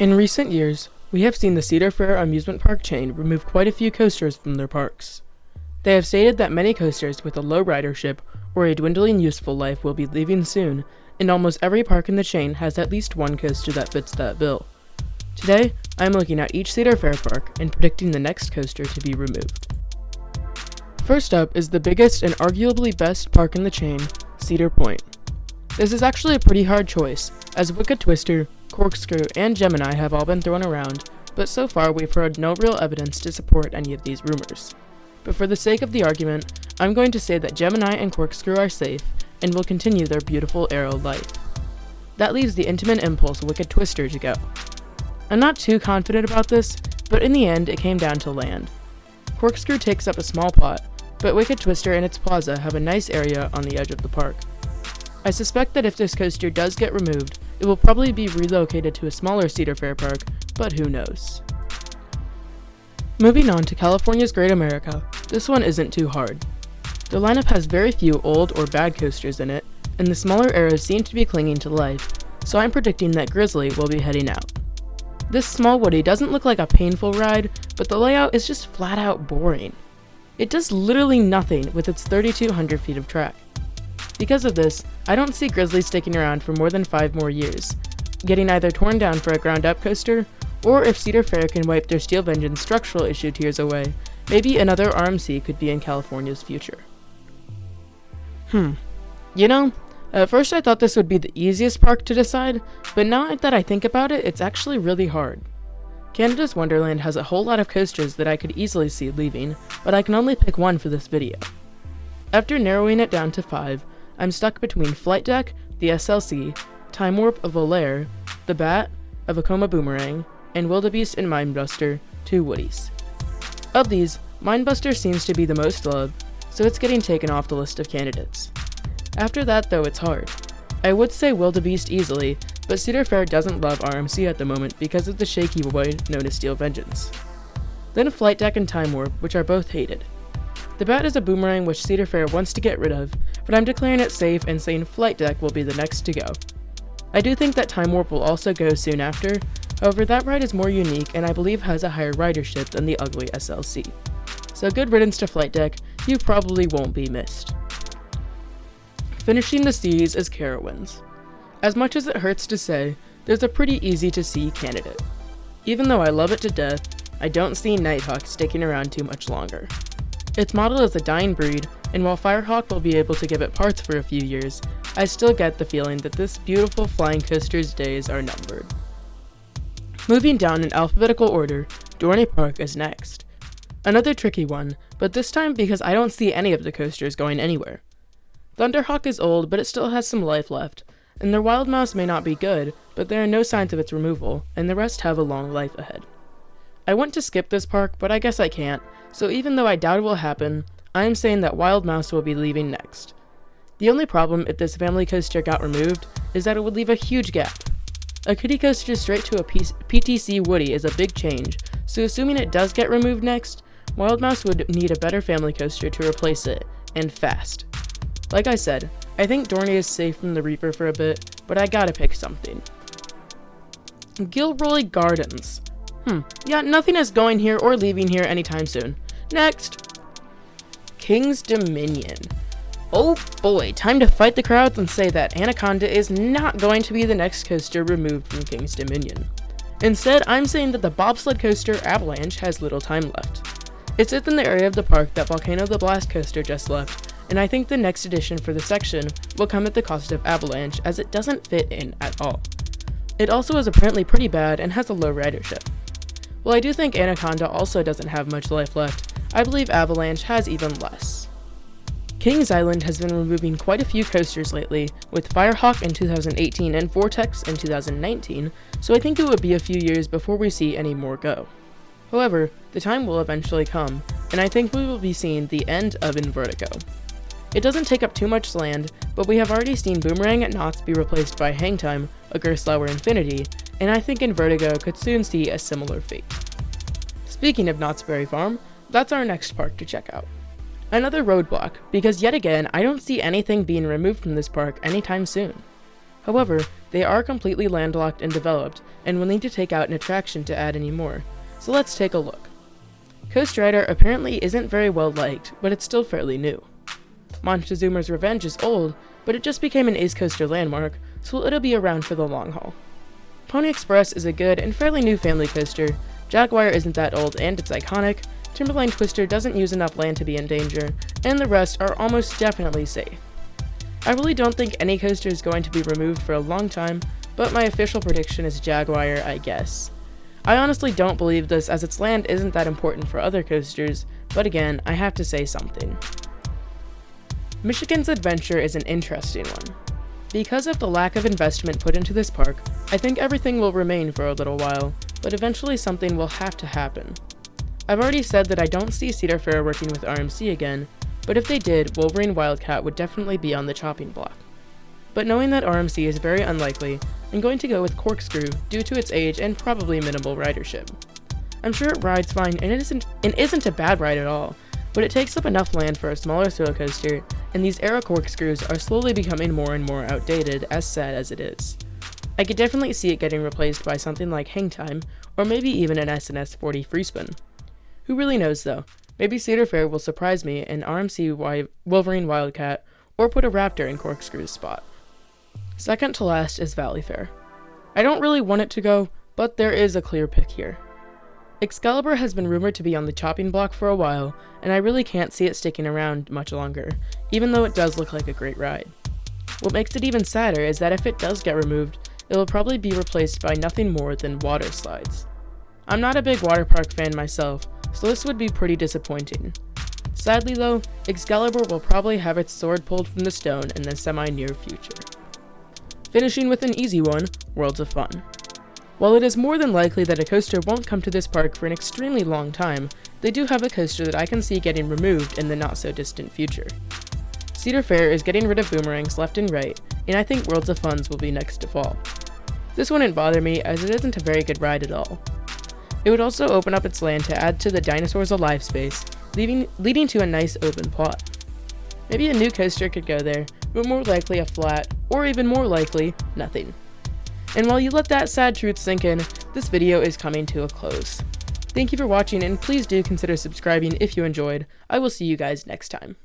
In recent years, we have seen the Cedar Fair amusement park chain remove quite a few coasters from their parks. They have stated that many coasters with a low ridership or a dwindling useful life will be leaving soon, and almost every park in the chain has at least one coaster that fits that bill. Today, I am looking at each Cedar Fair park and predicting the next coaster to be removed. First up is the biggest and arguably best park in the chain, Cedar Point. This is actually a pretty hard choice, as Wicked Twister, Corkscrew, and Gemini have all been thrown around, but so far we've heard no real evidence to support any of these rumors. But for the sake of the argument, I'm going to say that Gemini and Corkscrew are safe and will continue their beautiful arrow life. That leaves the Intimate Impulse Wicked Twister to go. I'm not too confident about this, but in the end it came down to land. Corkscrew takes up a small plot, but Wicked Twister and its plaza have a nice area on the edge of the park. I suspect that if this coaster does get removed, it will probably be relocated to a smaller Cedar Fair park, but who knows. Moving on to California's Great America, this one isn't too hard. The lineup has very few old or bad coasters in it, and the smaller arrows seem to be clinging to life, so I'm predicting that Grizzly will be heading out. This small woody doesn't look like a painful ride, but the layout is just flat out boring. It does literally nothing with its 3,200 feet of track. Because of this, I don't see Grizzly sticking around for more than 5 more years, getting either torn down for a ground-up coaster, or if Cedar Fair can wipe their steel engine structural issue tears away, maybe another RMC could be in California's future. At first I thought this would be the easiest park to decide, but now that I think about it, it's actually really hard. Canada's Wonderland has a whole lot of coasters that I could easily see leaving, but I can only pick one for this video. After narrowing it down to 5, I'm stuck between Flight Deck, the SLC, Time Warp of Volaire, the Bat, a Vekoma Boomerang, and Wildebeest and Mindbuster, 2 Woodies. Of these, Mindbuster seems to be the most loved, so it's getting taken off the list of candidates. After that though, it's hard. I would say Wildebeest easily, but Cedar Fair doesn't love RMC at the moment because of the shaky boy known as Steel Vengeance. Then Flight Deck and Time Warp, which are both hated. The Bat is a boomerang which Cedar Fair wants to get rid of, but I'm declaring it safe and saying Flight Deck will be the next to go. I do think that Time Warp will also go soon after, however that ride is more unique and I believe has a higher ridership than the ugly SLC. So good riddance to Flight Deck, you probably won't be missed. Finishing the seas is Carowinds. As much as it hurts to say, there's a pretty easy to see candidate. Even though I love it to death, I don't see Nighthawk sticking around too much longer. Its model is a dying breed, and while Firehawk will be able to give it parts for a few years, I still get the feeling that this beautiful flying coaster's days are numbered. Moving down in alphabetical order, Dorney Park is next. Another tricky one, but this time because I don't see any of the coasters going anywhere. Thunderhawk is old, but it still has some life left, and their Wild Mouse may not be good, but there are no signs of its removal, and the rest have a long life ahead. I want to skip this park, but I guess I can't, so even though I doubt it will happen, I am saying that Wild Mouse will be leaving next. The only problem if this family coaster got removed is that it would leave a huge gap. A kiddie coaster straight to a PTC Woody is a big change, so assuming it does get removed next, Wild Mouse would need a better family coaster to replace it, and fast. Like I said, I think Dorney is safe from the Reaper for a bit, but I gotta pick something. Gilroy Gardens. Yeah, nothing is going here or leaving here anytime soon. Next! King's Dominion. Oh boy, time to fight the crowds and say that Anaconda is not going to be the next coaster removed from King's Dominion. Instead, I'm saying that the bobsled coaster Avalanche has little time left. It sits in the area of the park that Volcano the Blast coaster just left, and I think the next addition for the section will come at the cost of Avalanche as it doesn't fit in at all. It also is apparently pretty bad and has a low ridership. While I do think Anaconda also doesn't have much life left, I believe Avalanche has even less. Kings Island has been removing quite a few coasters lately, with Firehawk in 2018 and Vortex in 2019, so I think it would be a few years before we see any more go. However, the time will eventually come, and I think we will be seeing the end of Invertigo. It doesn't take up too much land, but we have already seen Boomerang at Knott's be replaced by Hangtime, a Gerstlauer Infinity, and I think Invertigo could soon see a similar fate. Speaking of Knott's Berry Farm, that's our next park to check out. Another roadblock, because yet again I don't see anything being removed from this park anytime soon. However, they are completely landlocked and developed, and will need to take out an attraction to add any more. So let's take a look. Coast Rider apparently isn't very well liked, but it's still fairly new. Montezuma's Revenge is old, but it just became an Ace Coaster landmark, so it'll be around for the long haul. Pony Express is a good and fairly new family coaster. Jaguar isn't that old and it's iconic. Timberline Twister doesn't use enough land to be in danger, and the rest are almost definitely safe. I really don't think any coaster is going to be removed for a long time, but my official prediction is Jaguar, I guess. I honestly don't believe this, as its land isn't that important for other coasters, but again, I have to say something. Michigan's Adventure is an interesting one. Because of the lack of investment put into this park, I think everything will remain for a little while, but eventually something will have to happen. I've already said that I don't see Cedar Fair working with RMC again, but if they did, Wolverine Wildcat would definitely be on the chopping block. But knowing that RMC is very unlikely, I'm going to go with Corkscrew due to its age and probably minimal ridership. I'm sure it rides fine and it isn't a bad ride at all, but it takes up enough land for a smaller thrill coaster, and these era corkscrews are slowly becoming more and more outdated, as sad as it is. I could definitely see it getting replaced by something like Hang Time, or maybe even an SNS 40 free spin. Who really knows though? Maybe Cedar Fair will surprise me in RMC Wolverine Wildcat, or put a Raptor in Corkscrew's spot. Second to last is Valley Fair. I don't really want it to go, but there is a clear pick here. Excalibur has been rumored to be on the chopping block for a while, and I really can't see it sticking around much longer, even though it does look like a great ride. What makes it even sadder is that if it does get removed, it will probably be replaced by nothing more than water slides. I'm not a big water park fan myself, so this would be pretty disappointing. Sadly though, Excalibur will probably have its sword pulled from the stone in the semi-near future. Finishing with an easy one, Worlds of Fun. While it is more than likely that a coaster won't come to this park for an extremely long time, they do have a coaster that I can see getting removed in the not-so-distant future. Cedar Fair is getting rid of boomerangs left and right, and I think Worlds of Fun's will be next to fall. This wouldn't bother me, as it isn't a very good ride at all. It would also open up its land to add to the Dinosaurs Alive space, leading to a nice open plot. Maybe a new coaster could go there, but more likely a flat, or even more likely, nothing. And while you let that sad truth sink in, this video is coming to a close. Thank you for watching, and please do consider subscribing if you enjoyed. I will see you guys next time.